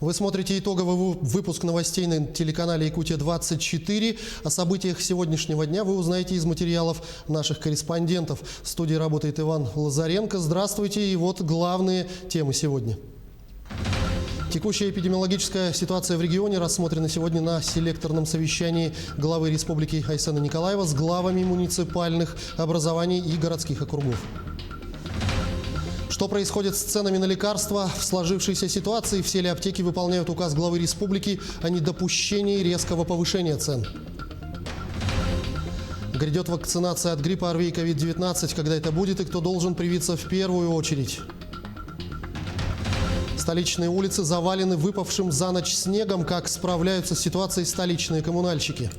Вы смотрите итоговый выпуск новостей на телеканале «Якутия-24». О событиях сегодняшнего дня вы узнаете из материалов наших корреспондентов. В студии работает Иван Лазаренко. Здравствуйте. И вот главные темы сегодня. Текущая эпидемиологическая ситуация в регионе рассмотрена сегодня на селекторном совещании главы республики Айсена Николаева с главами муниципальных образований и городских округов. Что происходит с ценами на лекарства в сложившейся ситуации? Все ли аптеки выполняют указ главы республики о недопущении резкого повышения цен? Грядет вакцинация от гриппа, ОРВИ и COVID-19. Когда это будет и кто должен привиться в первую очередь? Столичные улицы завалены выпавшим за ночь снегом. Как справляются с ситуацией столичные коммунальщики?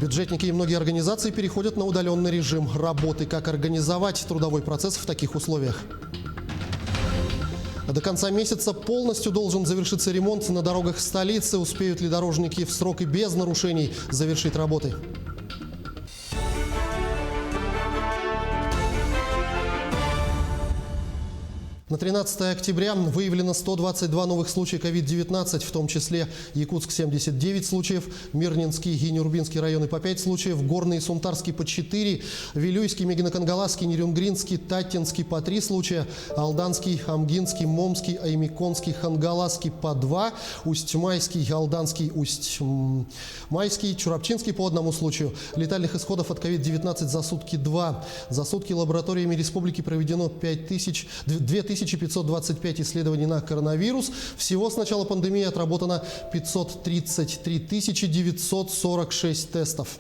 Бюджетники и многие организации переходят на удаленный режим работы. Как организовать трудовой процесс в таких условиях? До конца месяца полностью должен завершиться ремонт на дорогах столицы. Успеют ли дорожники в срок и без нарушений завершить работы? На 13 октября выявлено 122 новых случая COVID-19, в том числе Якутск 79 случаев, Мирнинский и Нюрбинский районы по 5 случаев, Горный и Сунтарский по 4, Вилюйский, Мегинокангаласский, Нерюнгринский, Таттинский по 3 случая, Алданский, Амгинский, Момский, Аймиконский, Хангаласский по 2, Усть-Майский, Алданский, Усть-Майский, Чурапчинский по 1 случаю. Летальных исходов от COVID-19 за сутки 2. За сутки лабораториями республики проведено 2525 исследований на коронавирус. Всего с начала пандемии отработано 533 946 тестов.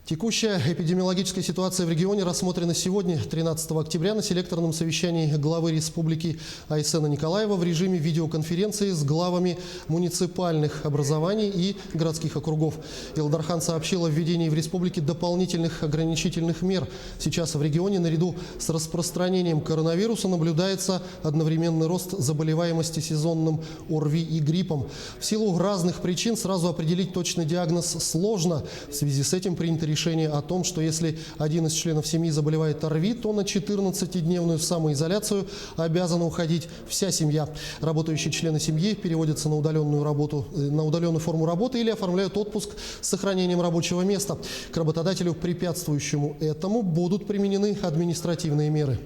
Текущая эпидемиологическая ситуация в регионе рассмотрена сегодня, 13 октября, на селекторном совещании главы республики Айсена Николаева в режиме видеоконференции с главами муниципальных образований и городских округов. Илдархан сообщил о введении в республике дополнительных ограничительных мер. Сейчас в регионе наряду с распространением коронавируса наблюдается одновременный рост заболеваемости сезонным ОРВИ и гриппом. В силу разных причин сразу определить точный диагноз сложно. В связи с этим принято решение о том, что если один из членов семьи заболевает ОРВИ, то на 14-дневную самоизоляцию обязана уходить вся семья. Работающие члены семьи переводятся на удаленную форму работы или оформляют отпуск с сохранением рабочего места. К работодателю, препятствующему этому, будут применены административные меры.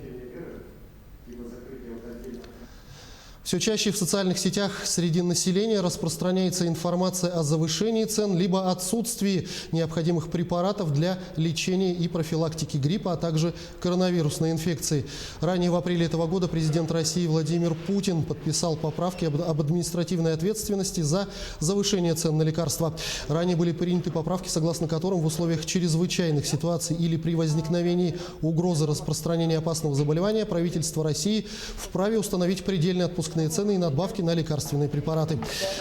Все чаще в социальных сетях среди населения распространяется информация о завышении цен либо отсутствии необходимых препаратов для лечения и профилактики гриппа, а также коронавирусной инфекции. Ранее в апреле этого года президент России Владимир Путин подписал поправки об административной ответственности за завышение цен на лекарства. Ранее были приняты поправки, согласно которым в условиях чрезвычайных ситуаций или при возникновении угрозы распространения опасного заболевания правительство России вправе установить предельные отпускные цены и надбавки на лекарственные препараты.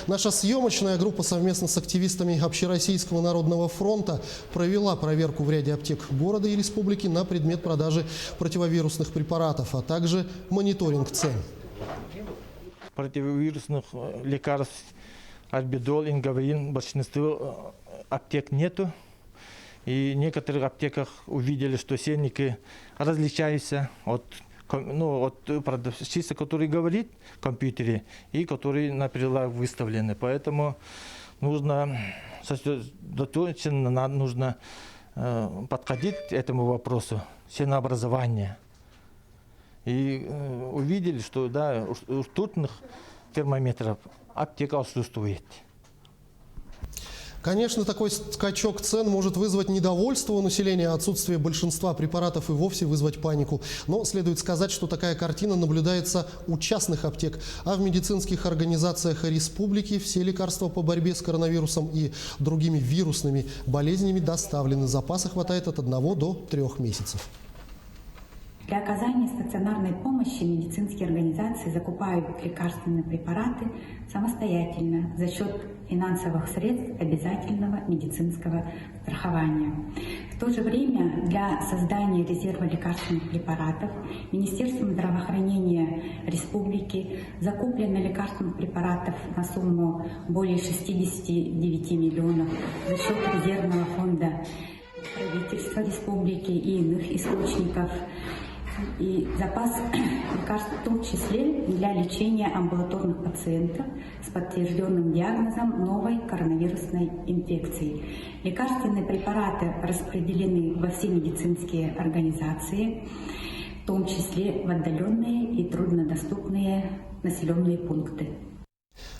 Наша съемочная группа совместно с активистами Общероссийского народного фронта провела проверку в ряде аптек города и республики на предмет продажи противовирусных препаратов, а также мониторинг цен. Противовирусных лекарств альбедол, ингаврин в большинстве аптек нету. И в некоторых аптеках увидели, что ценники различаются от продавщицы, который говорит в компьютере, и который на прилавок выставлены. Поэтому нужно сосредоточенно, нужно подходить к этому вопросу ценообразования. И увидели, что да, у ртутных термометров аптека отсутствует. Конечно, такой скачок цен может вызвать недовольство у населения, а отсутствие большинства препаратов и вовсе вызвать панику. Но следует сказать, что такая картина наблюдается у частных аптек, а в медицинских организациях республики все лекарства по борьбе с коронавирусом и другими вирусными болезнями доставлены. Запаса хватает от 1 до 3 месяцев. Для оказания стационарной помощи медицинские организации закупают лекарственные препараты самостоятельно за счет финансовых средств обязательного медицинского страхования. В то же время для создания резерва лекарственных препаратов Министерством здравоохранения Республики закуплено лекарственных препаратов на сумму более 69 миллионов за счет резервного фонда правительства республики и иных источников. и запас лекарств, в том числе для лечения амбулаторных пациентов с подтвержденным диагнозом новой коронавирусной инфекции. Лекарственные препараты распределены во все медицинские организации, в том числе в отдаленные и труднодоступные населенные пункты.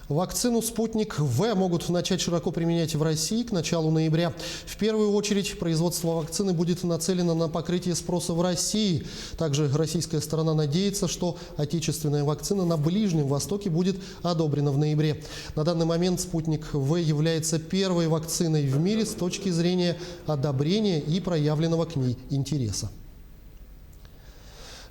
Вакцину «Спутник В» могут начать широко применять в России к началу ноября. В первую очередь производство вакцины будет нацелено на покрытие спроса в России. Также российская сторона надеется, что отечественная вакцина на Ближнем Востоке будет одобрена в ноябре. На данный момент «Спутник В» является первой вакциной в мире с точки зрения одобрения и проявленного к ней интереса.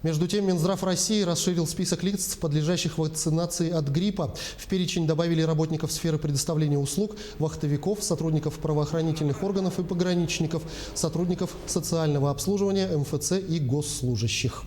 Между тем, Минздрав России расширил список лиц, подлежащих вакцинации от гриппа. В перечень добавили работников сферы предоставления услуг, вахтовиков, сотрудников правоохранительных органов и пограничников, сотрудников социального обслуживания, МФЦ и госслужащих.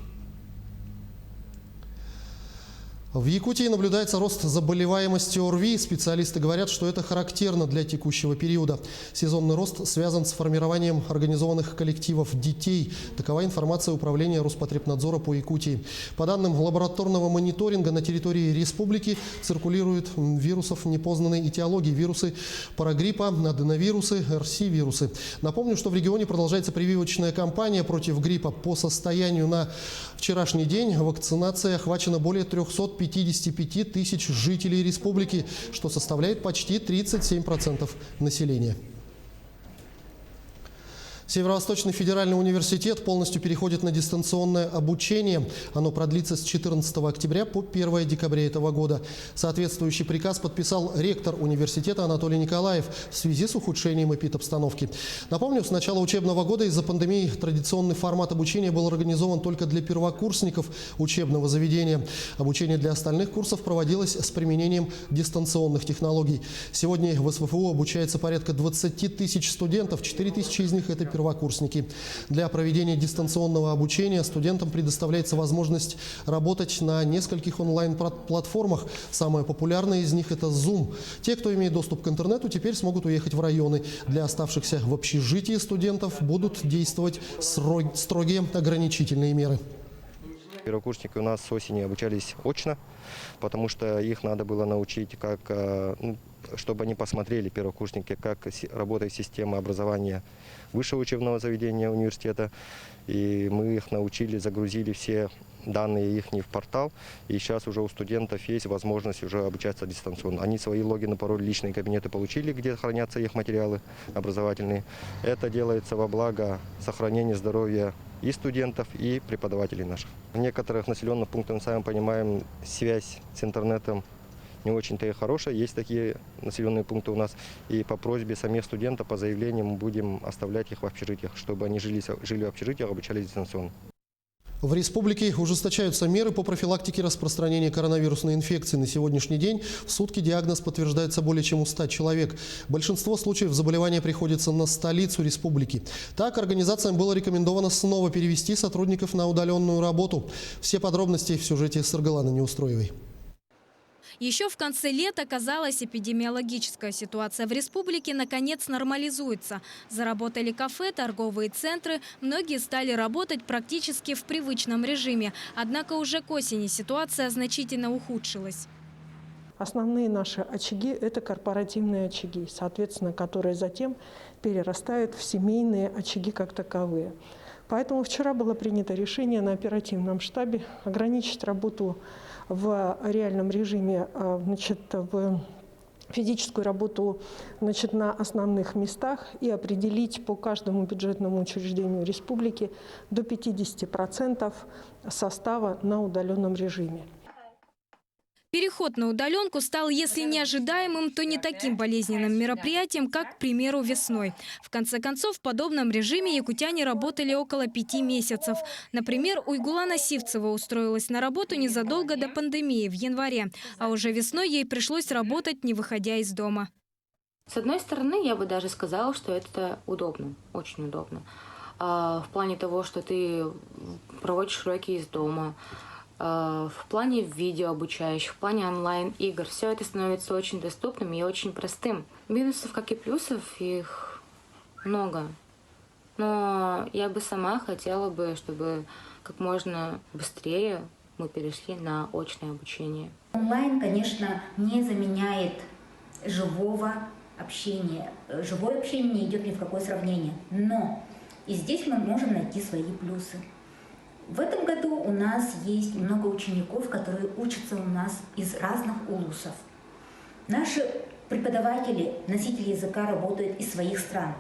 В Якутии наблюдается рост заболеваемости ОРВИ. Специалисты говорят, что это характерно для текущего периода. Сезонный рост связан с формированием организованных коллективов детей. Такова информация Управления Роспотребнадзора по Якутии. По данным лабораторного мониторинга, на территории республики циркулируют вирусов непознанной этиологии. Вирусы парагриппа, аденовирусы, РС-вирусы. Напомню, что в регионе продолжается прививочная кампания против гриппа. По состоянию на вчерашний день вакцинацией охвачено более 355 тысяч жителей республики, что составляет почти 37% населения. Северо-Восточный федеральный университет полностью переходит на дистанционное обучение. Оно продлится с 14 октября по 1 декабря этого года. Соответствующий приказ подписал ректор университета Анатолий Николаев в связи с ухудшением эпидобстановки. Напомню, с начала учебного года из-за пандемии традиционный формат обучения был организован только для первокурсников учебного заведения. Обучение для остальных курсов проводилось с применением дистанционных технологий. Сегодня в СВФУ обучается порядка 20 тысяч студентов, 4 тысячи из них – это первокурсники. Для проведения дистанционного обучения студентам предоставляется возможность работать на нескольких онлайн-платформах. Самая популярная из них – это Zoom. Те, кто имеет доступ к интернету, теперь смогут уехать в районы. Для оставшихся в общежитии студентов будут действовать строгие ограничительные меры. Первокурсники у нас с осени обучались очно, потому что их надо было научить, чтобы они посмотрели, первокурсники, как работает система образования высшего учебного заведения университета. И мы их научили, загрузили все данные их в портал. И сейчас уже у студентов есть возможность уже обучаться дистанционно. Они свои логины, пароли, личные кабинеты получили, где хранятся их материалы образовательные. Это делается во благо сохранения здоровья и студентов, и преподавателей наших. В некоторых населенных пунктах, мы сами понимаем, связь с интернетом не очень-то и хорошая. Есть такие населенные пункты у нас. И по просьбе самих студентов, по заявлениям, мы будем оставлять их в общежитиях, чтобы они жили в общежитиях, обучались дистанционно. В республике ужесточаются меры по профилактике распространения коронавирусной инфекции. На сегодняшний день в сутки диагноз подтверждается более чем у 100 человек. Большинство случаев заболевания приходится на столицу республики. Так, организациям было рекомендовано снова перевести сотрудников на удаленную работу. Все подробности в сюжете Саргаланы Неустроевой. Еще в конце лета, казалось, эпидемиологическая ситуация в республике наконец нормализуется. Заработали кафе, торговые центры. Многие стали работать практически в привычном режиме. Однако уже к осени ситуация значительно ухудшилась. Основные наши очаги – это корпоративные очаги, соответственно, которые затем перерастают в семейные очаги как таковые. Поэтому вчера было принято решение на оперативном штабе ограничить работу в реальном режиме, в физическую работу на основных местах и определить по каждому бюджетному учреждению республики до 50% состава на удаленном режиме. Переход на удаленку стал, если не ожидаемым, то не таким болезненным мероприятием, как, к примеру, весной. В конце концов, в подобном режиме якутяне работали около 5 месяцев. Например, Уйгулана Сивцева устроилась на работу незадолго до пандемии, в январе. А уже весной ей пришлось работать, не выходя из дома. С одной стороны, я бы даже сказала, что это удобно, очень удобно. В плане того, что ты проводишь уроки из дома, в плане видео обучающих, в плане онлайн-игр. Все это становится очень доступным и очень простым. Минусов, как и плюсов, их много. Но я бы сама хотела бы, чтобы как можно быстрее мы перешли на очное обучение. Онлайн, конечно, не заменяет живого общения. Живое общение не идет ни в какое сравнение. Но и здесь мы можем найти свои плюсы. В этом году у нас есть много учеников, которые учатся у нас из разных улусов. Наши преподаватели, носители языка работают из своих стран.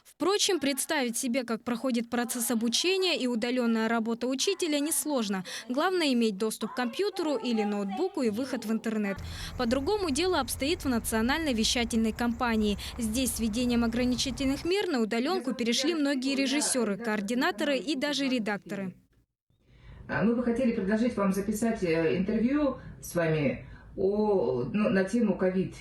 Впрочем, представить себе, как проходит процесс обучения и удаленная работа учителя, несложно. Главное – иметь доступ к компьютеру или ноутбуку и выход в интернет. По-другому дело обстоит в национальной вещательной компании. Здесь с введением ограничительных мер на удаленку перешли многие режиссеры, координаторы и даже редакторы. Мы бы хотели предложить вам записать интервью с вами на тему ковид,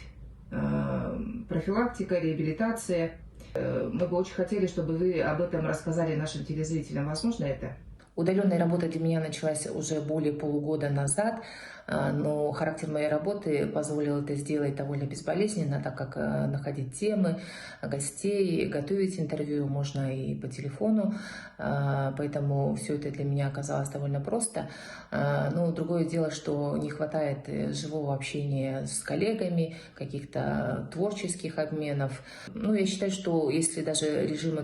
профилактика, реабилитация. Мы бы очень хотели, чтобы вы об этом рассказали нашим телезрителям. Возможно это? Удаленная работа для меня началась уже более полугода назад, но характер моей работы позволил это сделать довольно безболезненно, так как находить темы, гостей, готовить интервью можно и по телефону, поэтому все это для меня оказалось довольно просто. Но другое дело, что не хватает живого общения с коллегами, каких-то творческих обменов. Я считаю, что если даже режим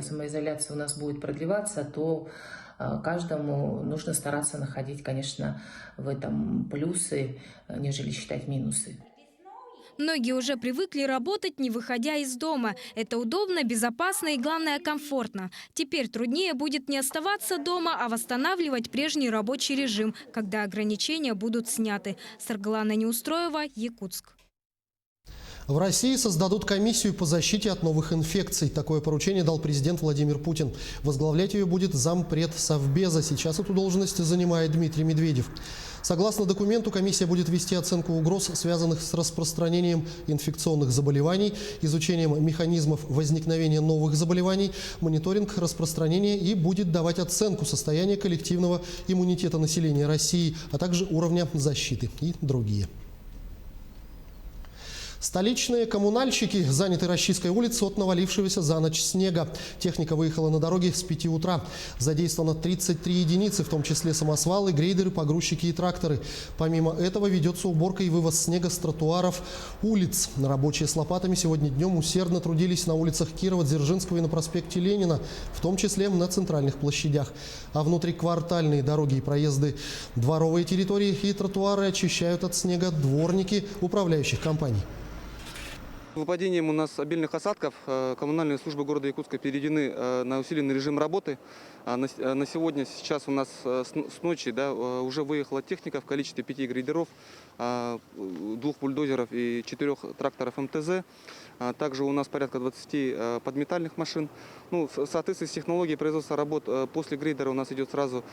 самоизоляции у нас будет продлеваться, то каждому нужно стараться находить, конечно, в этом плюсы, нежели считать минусы. Многие уже привыкли работать, не выходя из дома. Это удобно, безопасно и, главное, комфортно. Теперь труднее будет не оставаться дома, а восстанавливать прежний рабочий режим, когда ограничения будут сняты. Саргалана Неустроева, Якутск. В России создадут комиссию по защите от новых инфекций. Такое поручение дал президент Владимир Путин. Возглавлять ее будет зампред Совбеза. Сейчас эту должность занимает Дмитрий Медведев. Согласно документу, комиссия будет вести оценку угроз, связанных с распространением инфекционных заболеваний, изучением механизмов возникновения новых заболеваний, мониторинг распространения и будет давать оценку состояния коллективного иммунитета населения России, а также уровня защиты и другие. Столичные коммунальщики заняты расчисткой улиц от навалившегося за ночь снега. Техника выехала на дороге с 5 утра. Задействовано 33 единицы, в том числе самосвалы, грейдеры, погрузчики и тракторы. Помимо этого ведется уборка и вывоз снега с тротуаров улиц. Рабочие с лопатами сегодня днем усердно трудились на улицах Кирова, Дзержинского и на проспекте Ленина, в том числе на центральных площадях. А внутриквартальные дороги и проезды, дворовые территории и тротуары очищают от снега дворники управляющих компаний. Выпадением у нас обильных осадков коммунальные службы города Якутска переведены на усиленный режим работы. На сегодня, сейчас у нас с ночи уже выехала техника в количестве 5 грейдеров, 2 бульдозеров и 4 тракторов МТЗ. Также у нас порядка 20 подметальных машин. В соответствии с технологией производства работ после грейдера у нас идет сразу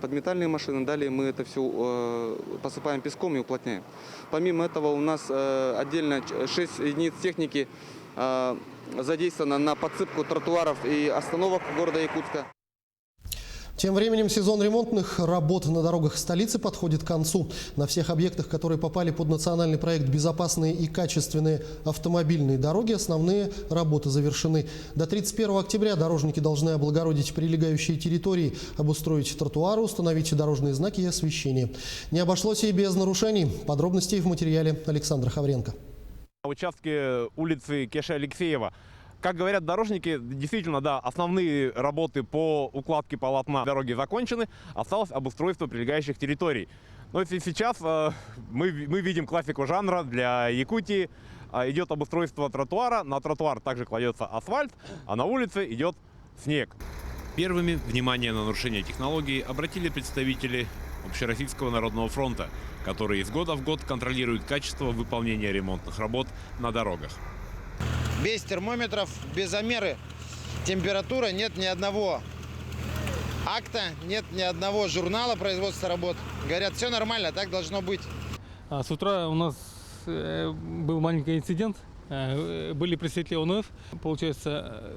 подметальные машины. Далее мы это все посыпаем песком и уплотняем. Помимо этого у нас отдельно 6 единиц техники задействовано на подсыпку тротуаров и остановок города Якутска. Тем временем сезон ремонтных работ на дорогах столицы подходит к концу. На всех объектах, которые попали под национальный проект «Безопасные и качественные автомобильные дороги», основные работы завершены. До 31 октября дорожники должны облагородить прилегающие территории, обустроить тротуары, установить дорожные знаки и освещение. Не обошлось и без нарушений. Подробности в материале Александра Хавренко. На участке улицы Кеши-Алексеева, как говорят дорожники, действительно, да, основные работы по укладке полотна дороги закончены, осталось обустройство прилегающих территорий. Но сейчас мы видим классику жанра для Якутии. Идет обустройство тротуара, на тротуар также кладется асфальт, а на улице идет снег. Первыми внимание на нарушение технологий обратили представители Общероссийского народного фронта, которые из года в год контролируют качество выполнения ремонтных работ на дорогах. Без термометров, без замеры температуры, нет ни одного акта, нет ни одного журнала производства работ. Говорят, все нормально, так должно быть. С утра у нас был маленький инцидент. Были представители ОНФ. Получается,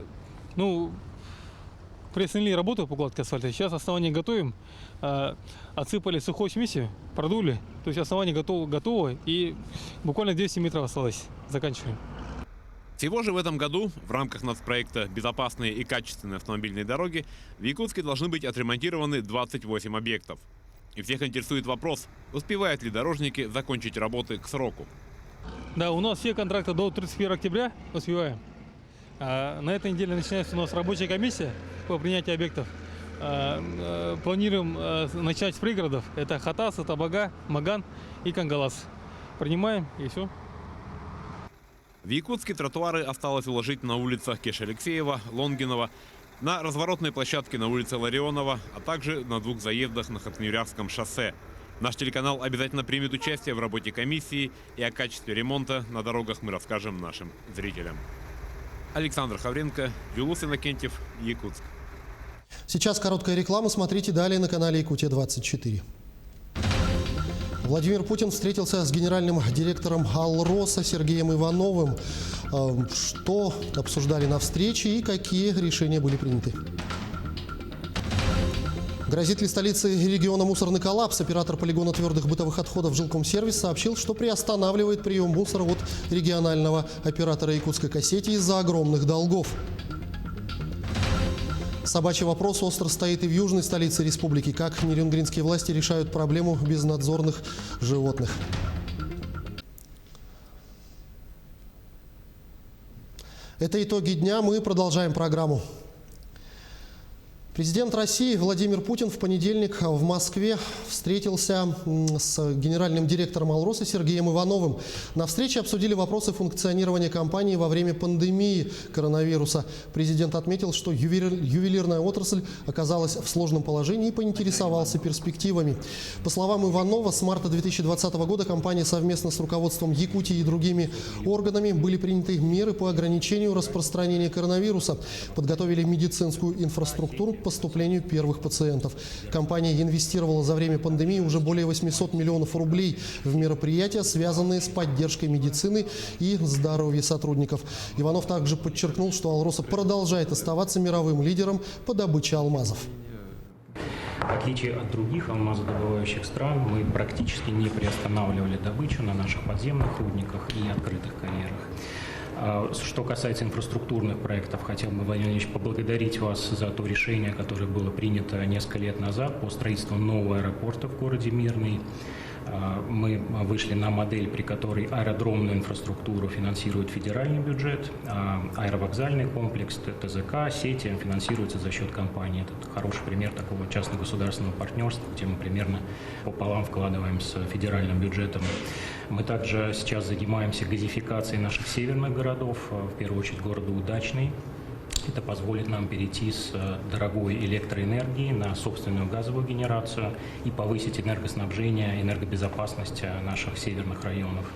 приостановили работу по укладке асфальта. Сейчас основание готовим. Отсыпали сухой смесью, продули. То есть основание готово и буквально 200 метров осталось. Заканчиваем. Всего же в этом году в рамках нацпроекта «Безопасные и качественные автомобильные дороги» в Якутске должны быть отремонтированы 28 объектов. И всех интересует вопрос, успевают ли дорожники закончить работы к сроку. Да, у нас все контракты до 31 октября успеваем. На этой неделе начинается у нас рабочая комиссия по принятию объектов. Планируем начать с пригородов. Это Хатас, Табага, Маган и Кангалас. Принимаем и все. В Якутске тротуары осталось уложить на улицах Кеш-Алексеева, Лонгинова, на разворотной площадке на улице Ларионова, а также на 2 заездах на Хатнюрявском шоссе. Наш телеканал обязательно примет участие в работе комиссии, и о качестве ремонта на дорогах мы расскажем нашим зрителям. Александр Хавренко, Юлус Иннокентьев, Якутск. Сейчас короткая реклама. Смотрите далее на канале Якутия-24. Владимир Путин встретился с генеральным директором Алроса Сергеем Ивановым. Что обсуждали на встрече и какие решения были приняты? Грозит ли столице региона мусорный коллапс? Оператор полигона твердых бытовых отходов «Жилкомсервис» сообщил, что приостанавливает прием мусора от регионального оператора Якутской Осетии из-за огромных долгов. Собачий вопрос остро стоит и в южной столице республики. Как нерюнгринские власти решают проблему безнадзорных животных? Это итоги дня. Мы продолжаем программу. Президент России Владимир Путин в понедельник в Москве встретился с генеральным директором Алроса Сергеем Ивановым. На встрече обсудили вопросы функционирования компании во время пандемии коронавируса. Президент отметил, что ювелирная отрасль оказалась в сложном положении и поинтересовался перспективами. По словам Иванова, с марта 2020 года компания совместно с руководством Якутии и другими органами были приняты меры по ограничению распространения коронавируса. Подготовили медицинскую инфраструктуру к поступлению первых пациентов. Компания инвестировала за время пандемии уже более 800 миллионов рублей в мероприятия, связанные с поддержкой медицины и здоровья сотрудников. Иванов также подчеркнул, что Алроса продолжает оставаться мировым лидером по добыче алмазов. В отличие от других алмазодобывающих стран, мы практически не приостанавливали добычу на наших подземных рудниках и открытых карьерах. Что касается инфраструктурных проектов, хотел бы, Владимир Ильич, поблагодарить вас за то решение, которое было принято несколько лет назад по строительству нового аэропорта в городе Мирный. Мы вышли на модель, при которой аэродромную инфраструктуру финансирует федеральный бюджет, а аэровокзальный комплекс, ТЗК, сети финансируются за счет компании. Это хороший пример такого частно-государственного партнерства, где мы примерно пополам вкладываем с федеральным бюджетом. Мы также сейчас занимаемся газификацией наших северных городов, в первую очередь города Удачный. Это позволит нам перейти с дорогой электроэнергии на собственную газовую генерацию и повысить энергоснабжение, энергобезопасность наших северных районов.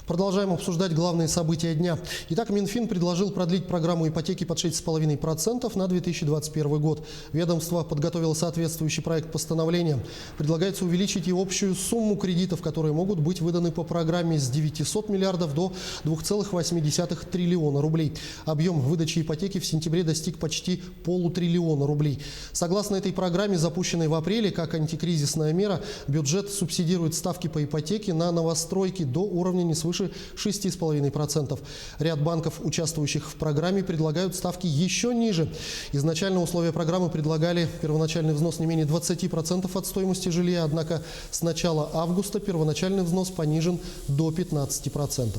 Продолжаем обсуждать главные события дня. Итак, Минфин предложил продлить программу ипотеки под 6,5% на 2021 год. Ведомство подготовило соответствующий проект постановления. Предлагается увеличить и общую сумму кредитов, которые могут быть выданы по программе с 900 миллиардов до 2,8 триллиона рублей. Объем выдачи ипотеки в сентябре достиг почти полутриллиона рублей. Согласно этой программе, запущенной в апреле как антикризисная мера, бюджет субсидирует ставки по ипотеке на новостройки до уровня не свыше 6,5%. Ряд банков, участвующих в программе, предлагают ставки еще ниже. Изначально условия программы предлагали первоначальный взнос не менее 20% от стоимости жилья, однако с начала августа первоначальный взнос понижен до 15%.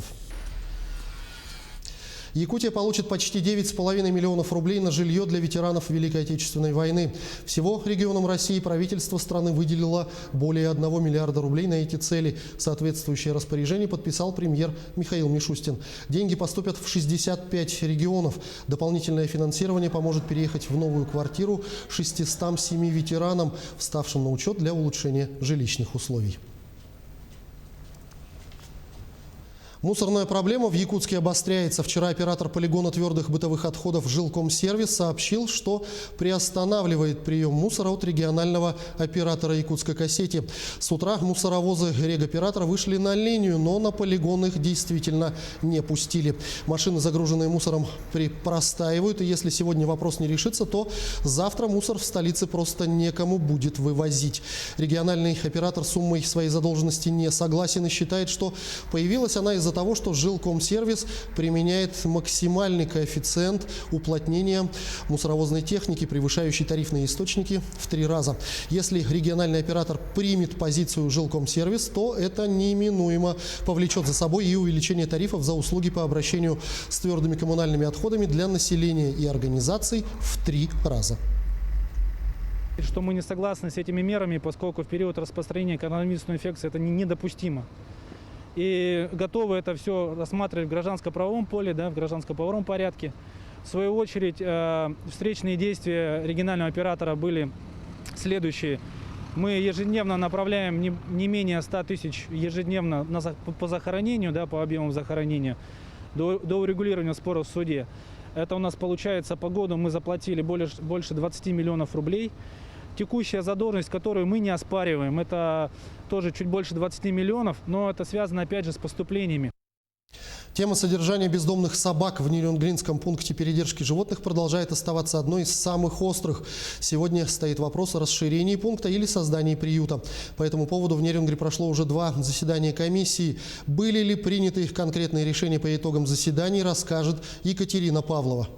Якутия получит почти 9,5 миллионов рублей на жилье для ветеранов Великой Отечественной войны. Всего регионам России правительство страны выделило более 1 миллиарда рублей на эти цели. Соответствующее распоряжение подписал премьер Михаил Мишустин. Деньги поступят в 65 регионов. Дополнительное финансирование поможет переехать в новую квартиру 607 ветеранам, вставшим на учет для улучшения жилищных условий. Мусорная проблема в Якутске обостряется. Вчера оператор полигона твердых бытовых отходов «Жилкомсервис» сообщил, что приостанавливает прием мусора от регионального оператора Якутской Осетии. С утра мусоровозы регоператора вышли на линию, но на полигон их действительно не пустили. Машины, загруженные мусором, простаивают, и если сегодня вопрос не решится, то завтра мусор в столице просто некому будет вывозить. Региональный оператор с суммой своей задолженности не согласен и считает, что появилась она из-за из-за того, что Жилкомсервис применяет максимальный коэффициент уплотнения мусоровозной техники, превышающий тарифные источники в 3 раза. Если региональный оператор примет позицию Жилкомсервис, то это неминуемо повлечет за собой и увеличение тарифов за услуги по обращению с твердыми коммунальными отходами для населения и организаций в 3 раза. Что мы не согласны с этими мерами, поскольку в период распространения коронавирусной инфекции это недопустимо. И готовы это все рассматривать в гражданско-правовом поле, в гражданско-правовом порядке. В свою очередь, встречные действия регионального оператора были следующие. Мы ежедневно направляем не менее 100 тысяч ежедневно по захоронению, по объемам захоронения, до урегулирования споров в суде. Это у нас получается по году мы заплатили больше 20 миллионов рублей. Текущая задолженность, которую мы не оспариваем, это тоже чуть больше 20 миллионов, но это связано опять же с поступлениями. Тема содержания бездомных собак в Нерюнгринском пункте передержки животных продолжает оставаться одной из самых острых. Сегодня стоит вопрос о расширении пункта или создании приюта. По этому поводу в Нерюнгре прошло уже 2 заседания комиссии. Были ли приняты их конкретные решения по итогам заседаний, расскажет Екатерина Павлова.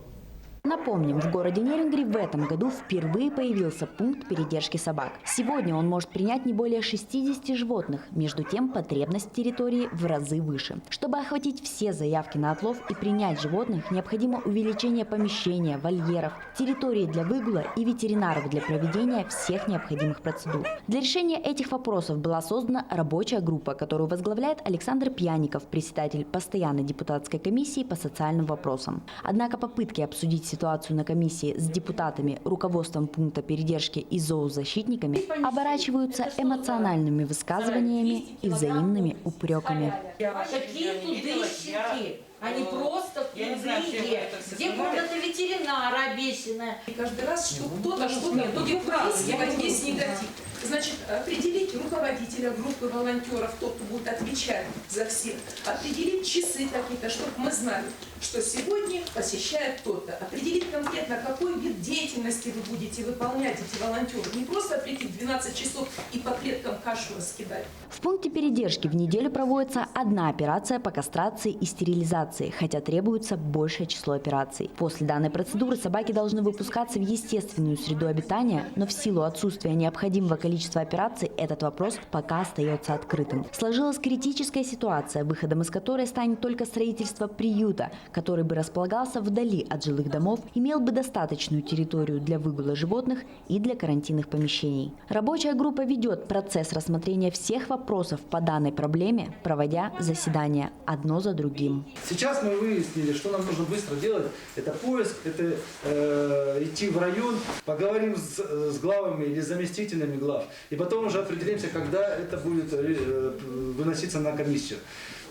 Напомним, в городе Нерюнгри в этом году впервые появился пункт передержки собак. Сегодня он может принять не более 60 животных. Между тем, потребность территории в разы выше. Чтобы охватить все заявки на отлов и принять животных, необходимо увеличение помещения, вольеров, территории для выгула и ветеринаров для проведения всех необходимых процедур. Для решения этих вопросов была создана рабочая группа, которую возглавляет Александр Пьяников, председатель постоянной депутатской комиссии по социальным вопросам. Однако попытки обсудить ситуацию на комиссии с депутатами, руководством пункта передержки и зоозащитниками оборачиваются эмоциональными высказываниями и взаимными упреками. Какие тудыщики? Они просто тудыки. Где комната ветеринара обещанная? И каждый раз, что кто-то что-то будет выискивать весь негатив. Значит, определить руководителя группы волонтеров, тот, кто будет отвечать за всех. Определить часы какие-то, чтобы мы знали, что сегодня посещает кто-то. Определить конкретно, какой вид деятельности вы будете выполнять, эти волонтеры. Не просто прийти в 12 часов и по клеткам кашу раскидать. В пункте передержки в неделю проводится 1 операция по кастрации и стерилизации, хотя требуется большее число операций. После данной процедуры собаки должны выпускаться в естественную среду обитания, но в силу отсутствия необходимого количества операций этот вопрос пока остается открытым. Сложилась критическая ситуация, выходом из которой станет только строительство приюта, который бы располагался вдали от жилых домов, имел бы достаточную территорию для выгула животных и для карантинных помещений. Рабочая группа ведет процесс рассмотрения всех вопросов по данной проблеме, проводя заседания одно за другим. Сейчас мы выяснили, что нам нужно быстро делать. Это поиск, это идти в район, поговорим с главами или заместителями глав. И потом уже определимся, когда это будет выноситься на комиссию.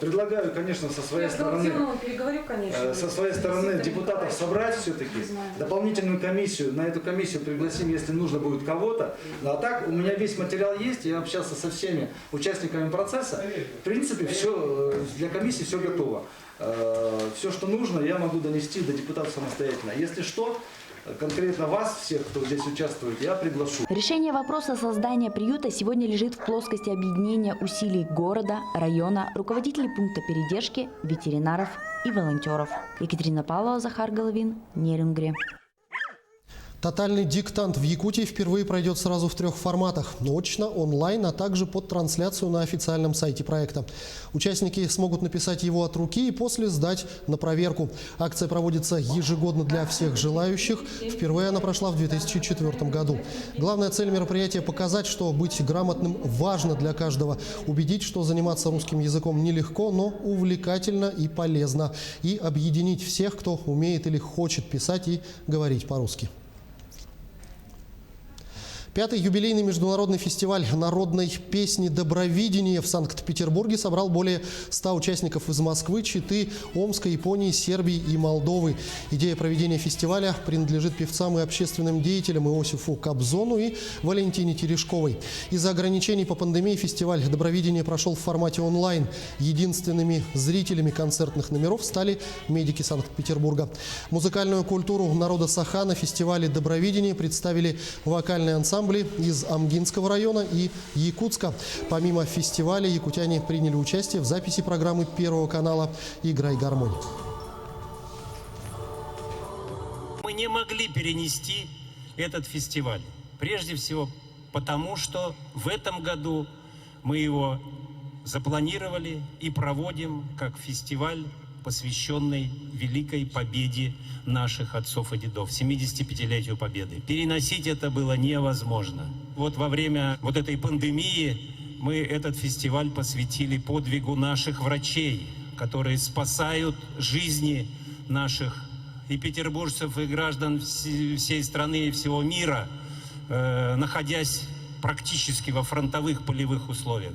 Предлагаю, конечно, со своей стороны депутатов собрать все-таки дополнительную комиссию. На эту комиссию пригласим, если нужно будет кого-то. А так, у меня весь материал есть, я общался со всеми участниками процесса. В принципе, все для комиссии все готово. Все, что нужно, я могу донести до депутатов самостоятельно. Если что, конкретно вас, всех, кто здесь участвует, я приглашу. Решение вопроса создания приюта сегодня лежит в плоскости объединения усилий города, района, руководителей пункта передержки, ветеринаров и волонтеров. Екатерина Павлова, Захар Головин, Нерюнгри. Тотальный диктант в Якутии впервые пройдет сразу в 3 форматах – очно, онлайн, а также под трансляцию на официальном сайте проекта. Участники смогут написать его от руки и после сдать на проверку. Акция проводится ежегодно для всех желающих. Впервые она прошла в 2004 году. Главная цель мероприятия – показать, что быть грамотным важно для каждого. Убедить, что заниматься русским языком нелегко, но увлекательно и полезно. И объединить всех, кто умеет или хочет писать и говорить по-русски. 5-й юбилейный международный фестиваль народной песни «Добровидение» в Санкт-Петербурге собрал более 100 участников из Москвы, Читы, Омска, Японии, Сербии и Молдовы. Идея проведения фестиваля принадлежит певцам и общественным деятелям Иосифу Кобзону и Валентине Терешковой. Из-за ограничений по пандемии фестиваль «Добровидение» прошел в формате онлайн. Единственными зрителями концертных номеров стали медики Санкт-Петербурга. Музыкальную культуру народа Саха на фестивале «Добровидение» представили вокальный ансамбль ансамбли из Амгинского района и Якутска. Помимо фестиваля, якутяне приняли участие в записи программы Первого канала «Играй гармонь». Мы не могли перенести этот фестиваль. Прежде всего потому, что в этом году мы его запланировали и проводим как фестиваль, посвященный великой победе наших отцов и дедов, 75-летию Победы. Переносить это было невозможно. Вот во время вот этой пандемии мы этот фестиваль посвятили подвигу наших врачей, которые спасают жизни наших и петербуржцев, и граждан всей страны и всего мира, находясь практически во фронтовых полевых условиях.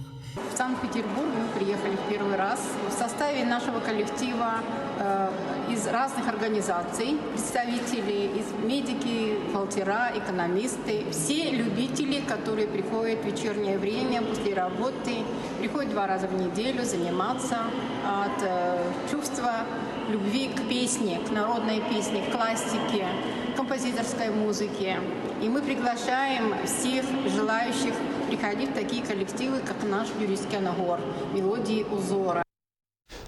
В Санкт-Петербург мы приехали в первый раз в составе нашего коллектива из разных организаций, представители, медики, бухгалтера, экономисты, все любители, которые приходят в вечернее время после работы, приходят 2 раза в неделю заниматься от чувства любви к песне, к народной песне, к классике, к композиторской музыке. И мы приглашаем всех желающих приходить в такие коллективы, как наш Юрийский Анагор, «Мелодии узора».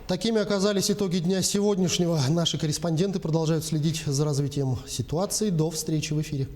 Такими оказались итоги дня сегодняшнего. Наши корреспонденты продолжают следить за развитием ситуации. До встречи в эфире.